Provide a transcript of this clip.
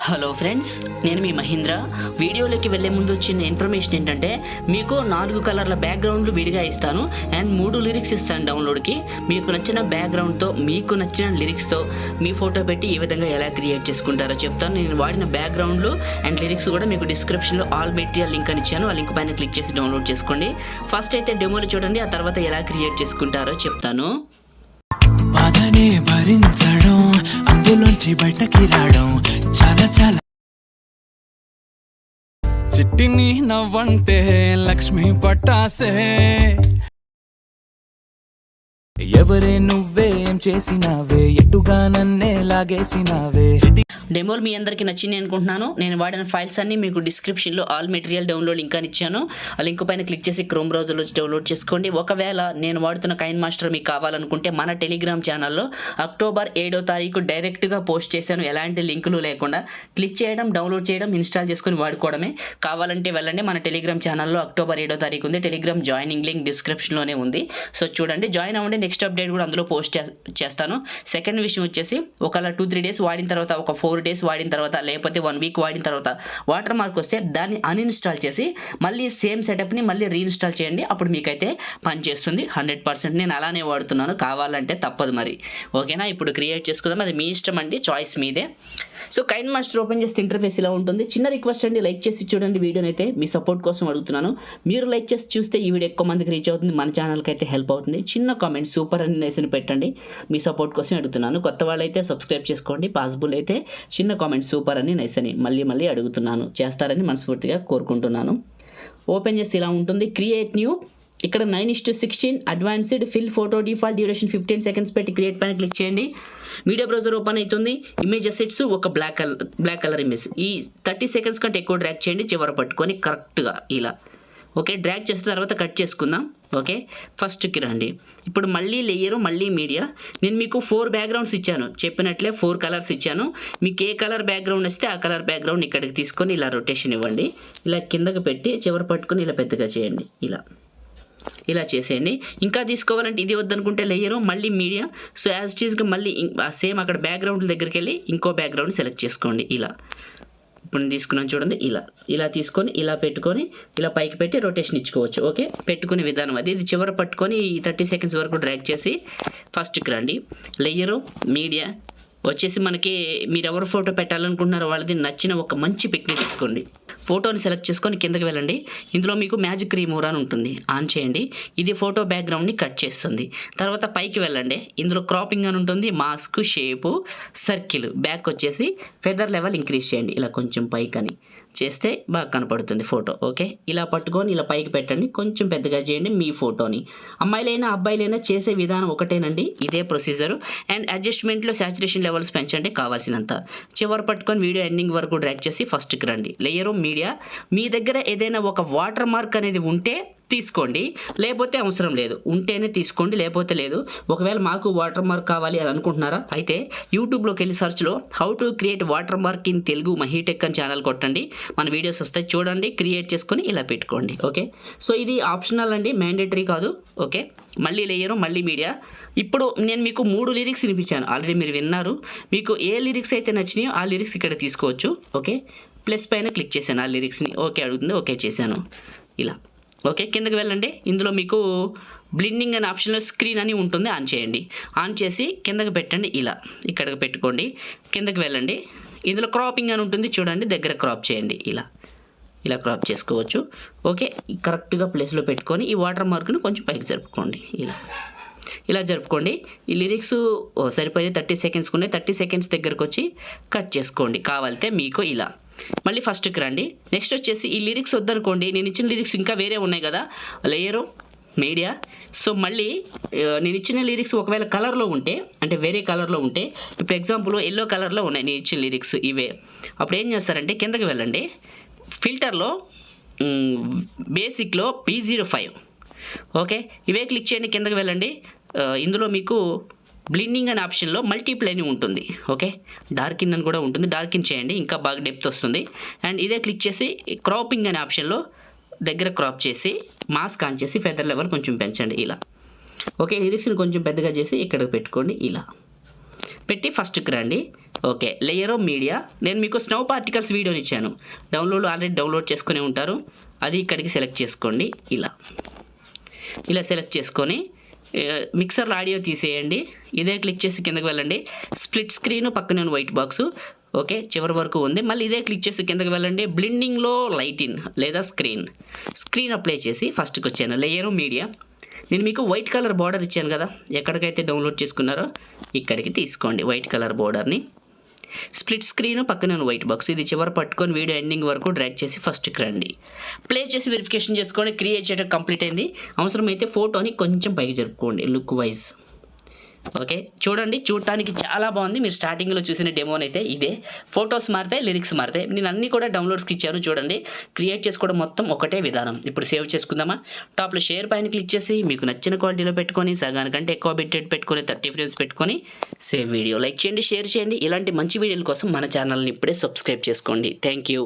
Hello friends, నేను మీ మహేంద్ర. వీడియోలోకి వెళ్ళే ముందు చిన్న ఇన్ఫర్మేషన్ ఏంటంటే, మీకు 4 కలర్ల బ్యాక్గ్రౌండ్లు విడిగా ఇస్తాను అండ్ 3 లిరిక్స్ ఇస్తాను డౌన్లోడ్కి. మీకు నచ్చిన బ్యాక్గ్రౌండ్తో, మీకు నచ్చిన లిరిక్స్తో మీ ఫోటో పెట్టి ఈ విధంగా ఎలా క్రియేట్ చేసుకుంటారో చెప్తాను. నేను వాడిన బ్యాక్గ్రౌండ్లు అండ్ లిరిక్స్ కూడా మీకు డిస్క్రిప్షన్లో ఆల్ మెటీరియల్ లింక్ అని ఇచ్చాను. ఆ లింక్ పైన క్లిక్ చేసి డౌన్లోడ్ చేసుకోండి. ఫస్ట్ అయితే డెమోలు చూడండి, ఆ తర్వాత ఎలా క్రియేట్ చేసుకుంటారో చెప్తాను. బాధనే భరించడం, అందులోంచి బయటకి రావడం చాలా చాలా. చిట్టిని నవ్వంటే లక్ష్మీ పట్టాసే, ఎవరే నువ్వేం చేసినావే, ఎటుగా నన్నే లాగేసినావే. డెమోలు మీ అందరికీ నచ్చింది అనుకుంటున్నాను. నేను వాడిన ఫైల్స్ అన్ని మీకు డిస్క్రిప్షన్లో ఆల్ మెటీరియల్ డౌన్లోడ్ లింక్ అని ఇచ్చాను. ఆ లింక్ పైన క్లిక్ చేసి క్రోమ్ బ్రౌజర్లో డౌన్లోడ్ చేసుకోండి. ఒకవేళ నేను వాడుతున్న కైన్మాస్టర్ మీకు కావాలనుకుంటే మన టెలిగ్రామ్ ఛానల్లో అక్టోబర్ 7వ తారీఖు డైరెక్ట్గా పోస్ట్ చేశాను. ఎలాంటి లింకులు లేకుండా క్లిక్ చేయడం, డౌన్లోడ్ చేయడం, ఇన్స్టాల్ చేసుకుని వాడుకోవడమే. కావాలంటే వెళ్ళండి, మన టెలిగ్రామ్ ఛానల్లో అక్టోబర్ 7వ తారీఖు ఉంది. టెలిగ్రామ్ జాయినింగ్ లింక్ డిస్క్రిప్షన్లోనే ఉంది. సో చూడండి, జాయిన్ అవ్వండి. నెక్స్ట్ అప్డేట్ కూడా అందులో పోస్ట్ చేస్తాను. సెకండ్ విషయం వచ్చేసి, ఒకవేళ 2-3 డేస్ వాడిన తర్వాత, ఒక 4 డేస్ వాడిన తర్వాత, లేకపోతే 1 వీక్ వాడిన తర్వాత వాటర్ మార్క్ వస్తే దాన్ని అన్ఇన్స్టాల్ చేసి మళ్ళీ సేమ్ సెటప్ని మళ్ళీ రీఇన్స్టాల్ చేయండి. అప్పుడు మీకైతే పనిచేస్తుంది 100%. నేను అలానే వాడుతున్నాను, కావాలంటే తప్పదు మరి. ఓకేనా? ఇప్పుడు క్రియేట్ చేసుకుందాం, అది మీ ఇష్టం అండి, చాయిస్ మీదే. సో కైన్మాస్టర్ ఓపెన్ చేస్తే ఇంటర్ఫేస్ ఇలా ఉంటుంది. చిన్న రిక్వెస్ట్ అండి, లైక్ చేసి చూడండి వీడియోని. అయితే మీ సపోర్ట్ కోసం అడుగుతున్నాను. మీరు లైక్ చేసి చూస్తే ఈ వీడియో ఎక్కువ మందికి రీచ్ అవుతుంది, మన ఛానల్కి అయితే హెల్ప్ అవుతుంది. చిన్న కామెంట్ సూపర్ అని నేసిన పెట్టండి, మీ సపోర్ట్ కోసం అడుగుతున్నాను. కొత్త వాళ్ళైతే సబ్స్క్రైబ్ చేసుకోండి, పాసిబుల్ అయితే చిన్న కామెంట్ సూపర్ అని నైస్ అని మళ్ళీ అడుగుతున్నాను. చేస్తారని మనస్ఫూర్తిగా కోరుకుంటున్నాను. ఓపెన్ చేస్తే ఇలా ఉంటుంది. క్రియేట్ న్యూ, ఇక్కడ 9:16 advanced fill photo default duration 15 seconds పెట్టి క్రియేట్ పైన క్లిక్ చేయండి. మీడియా బ్రౌజర్ ఓపెన్ అవుతుంది. ఇమేజ్ అసెట్స్ ఒక బ్లాక్ కలర్ ఇమేజ్. ఈ 30 సెకండ్స్ కంటే ఎక్కువ డ్రాగ్ చేయండి, చివర పట్టుకొని కరెక్ట్గా ఇలా. ఓకే, డ్రాగ్ చేసిన తర్వాత కట్ చేసుకుందాం. ఓకే, ఫస్ట్కి రండి. ఇప్పుడు మళ్ళీ లేయరు, మళ్ళీ మీడియా. నేను మీకు 4 బ్యాక్గ్రౌండ్స్ ఇచ్చాను, చెప్పినట్లే 4 కలర్స్ ఇచ్చాను. మీకు ఏ కలర్ బ్యాక్గ్రౌండ్ వస్తే ఆ కలర్ బ్యాక్గ్రౌండ్ ఇక్కడికి తీసుకొని ఇలా రొటేషన్ ఇవ్వండి. ఇలా కిందకి పెట్టి చివర పట్టుకొని ఇలా పెద్దగా చేయండి. ఇలా చేసేయండి. ఇంకా తీసుకోవాలంటే ఇది వద్దనుకుంటే లేయరు, మళ్ళీ మీడియా. సో యాజ్ ఇట్ ఈస్గా మళ్ళీ సేమ్ అక్కడ బ్యాక్గ్రౌండ్ దగ్గరికి వెళ్ళి ఇంకో బ్యాక్గ్రౌండ్ సెలెక్ట్ చేసుకోండి. ఇలా ఇప్పుడు నేను తీసుకున్నాను చూడండి. ఇలా తీసుకొని ఇలా పెట్టుకొని ఇలా పైకి పెట్టి రొటేషన్ ఇచ్చుకోవచ్చు. ఓకే, పెట్టుకునే విధానం అది. ఇది చివర పట్టుకొని 30 సెకండ్స్ వరకు డ్రాగ్ చేసి ఫస్ట్కి రండి. లేయరు, మీడియా వచ్చేసి మనకి మీరు ఎవరు ఫోటో పెట్టాలనుకుంటున్నారో వాళ్ళది నచ్చిన ఒక మంచి పిక్ని తీసుకోండి. ఫోటోని సెలెక్ట్ చేసుకొని కిందకి వెళ్ళండి. ఇందులో మీకు మ్యాజిక్ రిమూవర్ అని ఉంటుంది, ఆన్ చేయండి. ఇది ఫోటో బ్యాక్గ్రౌండ్ని కట్ చేస్తుంది. తర్వాత పైకి వెళ్ళండి, ఇందులో క్రాపింగ్ అని ఉంటుంది. మాస్క్, షేపు, సర్కిల్, బ్యాక్ వచ్చేసి ఫెదర్ లెవెల్ ఇంక్రీజ్ చేయండి. ఇలా కొంచెం పైకి అని చేస్తే బాగా కనపడుతుంది ఫోటో. ఓకే, ఇలా పట్టుకొని ఇలా పైకి పెట్టండి, కొంచెం పెద్దగా చేయండి మీ ఫోటోని. అమ్మాయిలైనా అబ్బాయిలైనా చేసే విధానం ఒకటేనండి, ఇదే ప్రొసీజర్. అండ్ అడ్జస్ట్మెంట్లో సాచురేషన్ లెవెల్స్ పెంచండి కావాల్సినంత. చివరి పట్టుకొని వీడియో ఎండింగ్ వరకు డ్రాగ్ చేసి ఫస్ట్కి రండి. Layer, media. మీ దగ్గర ఏదైనా ఒక వాటర్ మార్క్ అనేది ఉంటే తీసుకోండి, లేకపోతే అవసరం లేదు. ఉంటేనే తీసుకోండి, లేకపోతే లేదు. ఒకవేళ మాకు వాటర్ మార్క్ కావాలి అని అనుకుంటున్నారా, అయితే యూట్యూబ్లోకి వెళ్ళి సర్చ్లో how to create water mark in Telugu Mahi tech అని ఛానల్ కొట్టండి, మన వీడియోస్ వస్తాయి, చూడండి, క్రియేట్ చేసుకొని ఇలా పెట్టుకోండి. ఓకే, సో ఇది ఆప్షనల్ అండి, మ్యాండేటరీ కాదు. ఓకే, మళ్ళీ లేయరు, మళ్ళీ మీడియా. ఇప్పుడు నేను మీకు 3 లిరిక్స్ వినిపించాను, ఆల్రెడీ మీరు విన్నారు. మీకు ఏ లిరిక్స్ అయితే నచ్చినాయో ఆ లిరిక్స్ ఇక్కడ తీసుకోవచ్చు. ఓకే, ప్లస్ పైన క్లిక్ చేశాను ఆ లిరిక్స్ని. ఓకే అడుగుతుంది, ఓకే చేశాను. ఇలా ఓకే, కిందకి వెళ్ళండి. ఇందులో మీకు బ్లిండింగ్ అనే ఆప్షన్లో స్క్రీన్ అని ఉంటుంది, ఆన్ చేయండి. ఆన్ చేసి కిందకి పెట్టండి, ఇలా ఇక్కడికి పెట్టుకోండి. కిందకి వెళ్ళండి, ఇందులో క్రాపింగ్ అని ఉంటుంది చూడండి, దగ్గర క్రాప్ చేయండి. ఇలా క్రాప్ చేసుకోవచ్చు. ఓకే, కరెక్ట్గా ప్లేస్లో పెట్టుకొని ఈ వాటర్ మార్క్ని కొంచెం పైకి జరుపుకోండి. ఇలా జరుపుకోండి. ఈ లిరిక్స్ సరిపోయి 30 సెకండ్స్ ఉన్నాయి. 30 సెకండ్స్ దగ్గరకు వచ్చి కట్ చేసుకోండి కావాలితే మీకు. ఇలా మళ్ళీ ఫస్ట్కి రండి. నెక్స్ట్ వచ్చేసి ఈ లిరిక్స్ వద్దనుకోండి, నేను ఇచ్చిన లిరిక్స్ ఇంకా వేరే ఉన్నాయి కదా, లేయరు, మీడియా. సో మళ్ళీ నేను ఇచ్చిన లిరిక్స్ ఒకవేళ కలర్లో ఉంటే, అంటే వేరే కలర్లో ఉంటే, ఇప్పుడు ఎగ్జాంపుల్ ఎల్లో కలర్లో ఉన్నాయి నేను ఇచ్చిన లిరిక్స్ ఇవే. అప్పుడు ఏం చేస్తారంటే కిందకి వెళ్ళండి, ఫిల్టర్లో బేసిక్లో P05. ఓకే, ఇవే క్లిక్ చేయండి, కిందకి వెళ్ళండి. ఇందులో మీకు బ్లిండింగ్ అనే ఆప్షన్లో మల్టీప్లై అని ఉంటుంది. ఓకే, డార్కిన్ అని కూడా ఉంటుంది, డార్కిన్ చేయండి, ఇంకా బాగా డెప్త్ వస్తుంది. అండ్ ఇదే క్లిక్ చేసి క్రాపింగ్ అనే ఆప్షన్లో దగ్గర క్రాప్ చేసి మాస్క్ ఆన్ చేసి ఫెదర్ లెవెల్ కొంచెం పెంచండి. ఇలా ఓకే, లిరిక్స్ని కొంచెం పెద్దగా చేసి ఇక్కడ పెట్టుకోండి. ఇలా పెట్టి ఫస్ట్కి రండి. ఓకే, లేయర్ ఆఫ్ మీడియా, నేను మీకు స్నో పార్టికల్స్ వీడియోని ఇచ్చాను, ఆల్రెడీ డౌన్లోడ్ చేసుకుని ఉంటారు. అది ఇక్కడికి సెలెక్ట్ చేసుకోండి. ఇలా సెలెక్ట్ చేసుకొని మిక్సర్లో ఆడియో తీసేయండి. ఇదే క్లిక్ చేసి కిందకి వెళ్ళండి. స్ప్లిట్ స్క్రీన్ పక్కనే వైట్ బాక్స్, ఓకే, చివరి వరకు ఉంది. మళ్ళీ ఇదే క్లిక్ చేసి కిందకి వెళ్ళండి. బ్లెండింగ్లో లైట్ ఇన్ లేదా స్క్రీన్ అప్లై చేసి ఫస్ట్కి వచ్చాను. లేయర్ మీడియా, నేను మీకు వైట్ కలర్ బార్డర్ ఇచ్చాను కదా, ఎక్కడికైతే డౌన్లోడ్ చేసుకున్నారో ఇక్కడికి తీసుకోండి వైట్ కలర్ బార్డర్ని. స్ప్లిట్ స్క్రీన్ పక్కన వైట్ బాక్స్, ఇది చివరి పట్టుకొని వీడియో ఎండింగ్ వరకు డ్రాగ్ చేసి ఫస్ట్కి రండి. ప్లే చేసి వెరిఫికేషన్ చేసుకోండి. క్రియేట్ చేయడం కంప్లీట్ అయింది. అవసరమైతే ఫోటోని కొంచెం పైకి జరుపుకోండి లుక్ వైజ్. ఓకే, చూడటానికి చాలా బాగుంది. మీరు స్టార్టింగ్లో చూసిన డెమోని అయితే ఇదే. ఫొటోస్ మారితే, లిరిక్స్ మారితే. నేను అన్నీ కూడా డౌన్లోడ్స్కి ఇచ్చాను చూడండి. క్రియేట్ చేసుకోవడం మొత్తం ఒకటే విధానం. ఇప్పుడు సేవ్ చేసుకుందామా? టాప్లో షేర్ పైన క్లిక్ చేసి మీకు నచ్చిన క్వాలిటీలో పెట్టుకొని, సగానికంటే ఎక్కువ బిట్రేట్ పెట్టుకొని, 30 ఫ్రేమ్స్ పెట్టుకొని సేవ్ వీడియో. లైక్ చేయండి, షేర్ చేయండి. ఇలాంటి మంచి వీడియోల కోసం మన ఛానల్ని ఇప్పుడే సబ్స్క్రైబ్ చేసుకోండి. Thank you.